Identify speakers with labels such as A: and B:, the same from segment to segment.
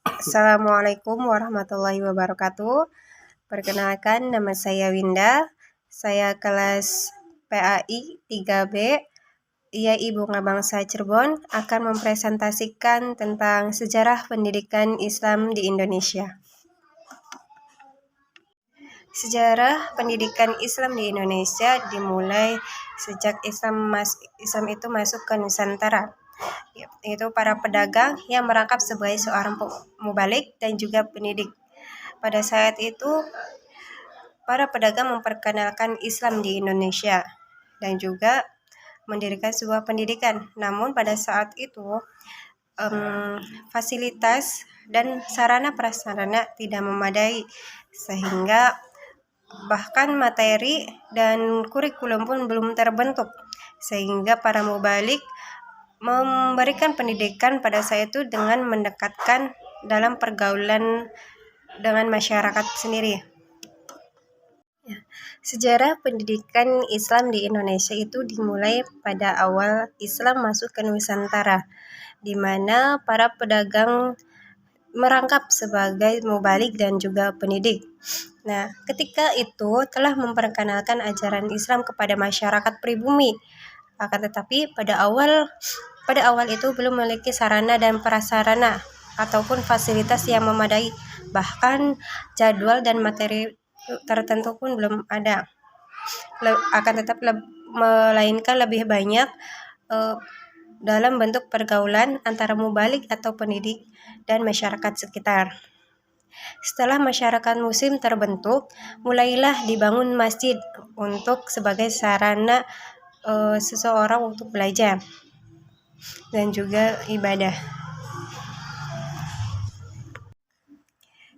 A: Assalamualaikum warahmatullahi wabarakatuh. Perkenalkan, nama saya Winda. Saya kelas PAI 3B, IA Ibu Bangsa Cirebon, akan mempresentasikan tentang sejarah pendidikan Islam di Indonesia. Sejarah pendidikan Islam di Indonesia dimulai sejak Islam itu masuk ke Nusantara, yaitu para pedagang yang merangkap sebagai seorang mubalik dan juga pendidik. Pada saat itu, para pedagang memperkenalkan Islam di Indonesia dan juga mendirikan sebuah pendidikan. Namun pada saat itu, fasilitas dan sarana prasarana tidak memadai, sehingga bahkan materi dan kurikulum pun belum terbentuk, sehingga para mubalik memberikan pendidikan pada saat itu dengan mendekatkan dalam pergaulan dengan masyarakat sendiri. Sejarah pendidikan Islam di Indonesia itu dimulai pada awal Islam masuk ke Nusantara, di mana para pedagang merangkap sebagai mubalik dan juga pendidik. Nah, ketika itu telah memperkenalkan ajaran Islam kepada masyarakat pribumi. Akan tetapi pada awal itu belum memiliki sarana dan prasarana ataupun fasilitas yang memadai. Bahkan jadwal dan materi tertentu pun belum ada. Akan tetapi melainkan lebih banyak dalam bentuk pergaulan antara mubalik atau pendidik dan masyarakat sekitar. Setelah masyarakat muslim terbentuk, mulailah dibangun masjid untuk sebagai sarana seseorang untuk belajar dan juga ibadah.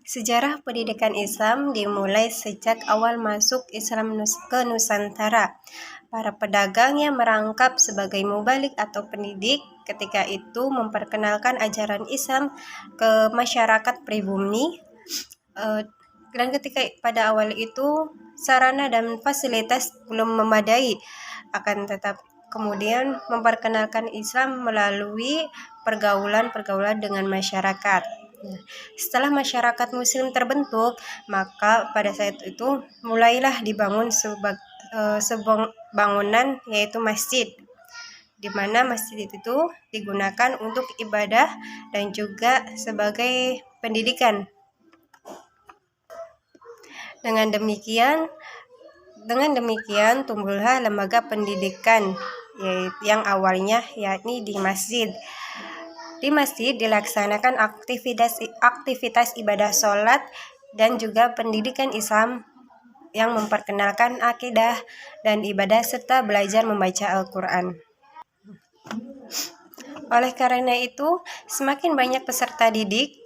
A: Sejarah pendidikan Islam dimulai sejak awal masuk Islam ke Nusantara. Para pedagang yang merangkap sebagai mubalik atau pendidik ketika itu memperkenalkan ajaran Islam ke masyarakat pribumi, dan ketika pada awal itu sarana dan fasilitas belum memadai, akan tetap kemudian memperkenalkan Islam melalui pergaulan dengan masyarakat. Setelah masyarakat muslim terbentuk, maka pada saat itu mulailah dibangun sebuah bangunan, yaitu masjid, di mana masjid itu digunakan untuk ibadah dan juga sebagai pendidikan. Dengan demikian tumbuhlah lembaga pendidikan yang awalnya yakni di masjid. Di masjid dilaksanakan aktivitas ibadah sholat dan juga pendidikan Islam yang memperkenalkan akidah dan ibadah serta belajar membaca Al-Quran. Oleh karena itu, semakin banyak peserta didik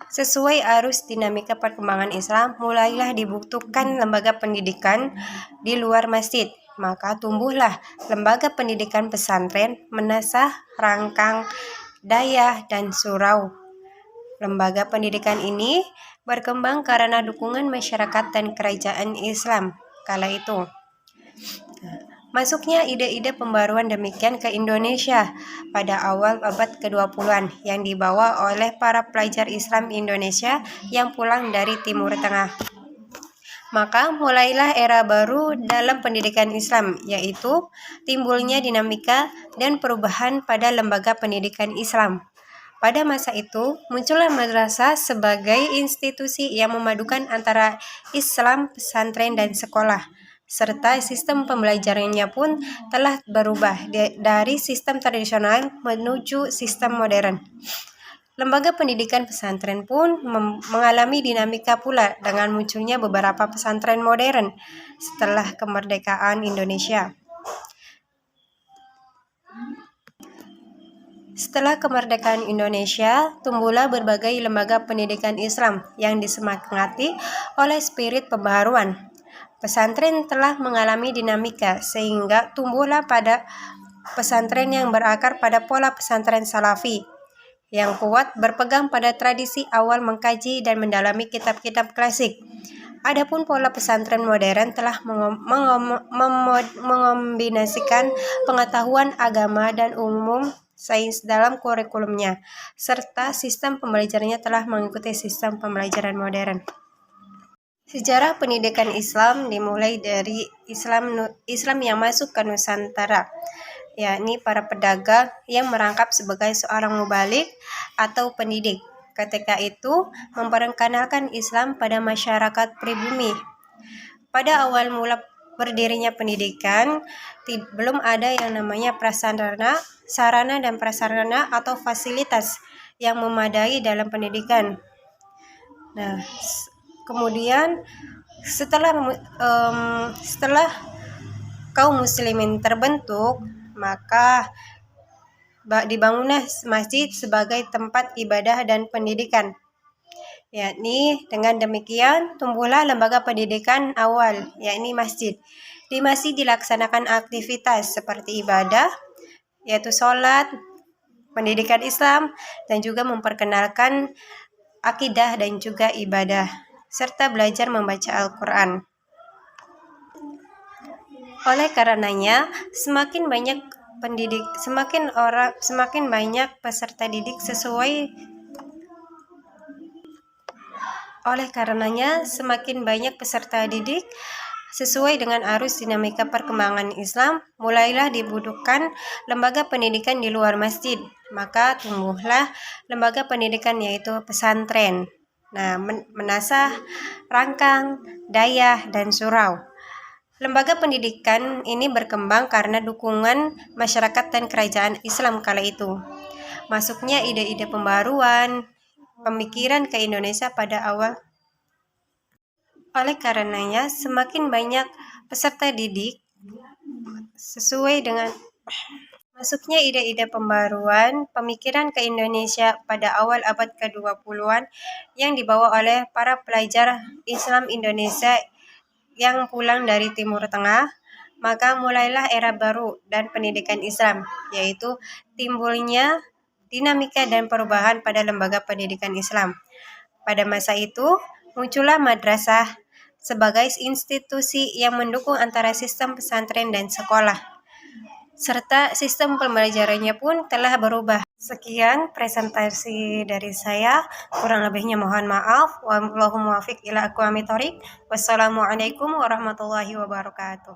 A: sesuai arus dinamika perkembangan Islam, mulailah dibutuhkan lembaga pendidikan di luar masjid. Maka tumbuhlah lembaga pendidikan pesantren, menasah, rangkang, dayah, dan surau. Lembaga pendidikan ini berkembang karena dukungan masyarakat dan kerajaan Islam kala itu. Masuknya ide-ide pembaruan demikian ke Indonesia pada awal abad ke-20-an yang dibawa oleh para pelajar Islam Indonesia yang pulang dari Timur Tengah. Maka mulailah era baru dalam pendidikan Islam, yaitu timbulnya dinamika dan perubahan pada lembaga pendidikan Islam. Pada masa itu, muncullah madrasah sebagai institusi yang memadukan antara Islam, pesantren, dan sekolah, serta sistem pembelajarannya pun telah berubah dari sistem tradisional menuju sistem modern. Lembaga pendidikan pesantren pun mengalami dinamika pula dengan munculnya beberapa pesantren modern setelah kemerdekaan Indonesia. Setelah kemerdekaan Indonesia, tumbuhlah berbagai lembaga pendidikan Islam yang disemangati oleh spirit pembaharuan. Pesantren telah mengalami dinamika sehingga tumbuhlah pada pesantren yang berakar pada pola pesantren salafi yang kuat berpegang pada tradisi awal mengkaji dan mendalami kitab-kitab klasik. Adapun pola pesantren modern telah mengombinasikan pengetahuan agama dan umum sains dalam kurikulumnya, serta sistem pembelajarannya telah mengikuti sistem pembelajaran modern. Sejarah pendidikan Islam dimulai dari Islam yang masuk ke Nusantara, yakni para pedagang yang merangkap sebagai seorang mubalik atau pendidik. Ketika itu memperkenalkan Islam pada masyarakat pribumi. Pada awal mula berdirinya pendidikan, belum ada yang namanya sarana dan prasarana atau fasilitas yang memadai dalam pendidikan. Nah, kemudian setelah kaum muslimin terbentuk, maka dibangunlah masjid sebagai tempat ibadah dan pendidikan. Yakni dengan demikian tumbuhlah lembaga pendidikan awal, yakni masjid. Di masjid dilaksanakan aktivitas seperti ibadah, yaitu sholat, pendidikan Islam, dan juga memperkenalkan akidah dan juga ibadah, serta belajar membaca Al-Quran. Oleh karenanya, semakin banyak peserta didik sesuai dengan arus dinamika perkembangan Islam, mulailah dibutuhkan lembaga pendidikan di luar masjid. Maka tumbuhlah lembaga pendidikan yaitu pesantren. Nah, Menasah, Rangkang, Dayah, dan Surau. Lembaga pendidikan ini berkembang karena dukungan masyarakat dan kerajaan Islam kala itu. Masuknya ide-ide pembaruan, pemikiran ke Indonesia pada awal. Oleh karenanya, semakin banyak peserta didik sesuai dengan masuknya ide-ide pembaruan, pemikiran ke Indonesia pada awal abad ke-20-an yang dibawa oleh para pelajar Islam Indonesia yang pulang dari Timur Tengah, maka mulailah era baru dan pendidikan Islam, yaitu timbulnya dinamika dan perubahan pada lembaga pendidikan Islam. Pada masa itu, muncullah madrasah sebagai institusi yang mendukung antara sistem pesantren dan sekolah, serta sistem pembelajarannya pun telah berubah. Sekian presentasi dari saya, kurang lebihnya mohon maaf. Wallahu muwaffiq ila aqwamit thoriq. Wassalamualaikum warahmatullahi wabarakatuh.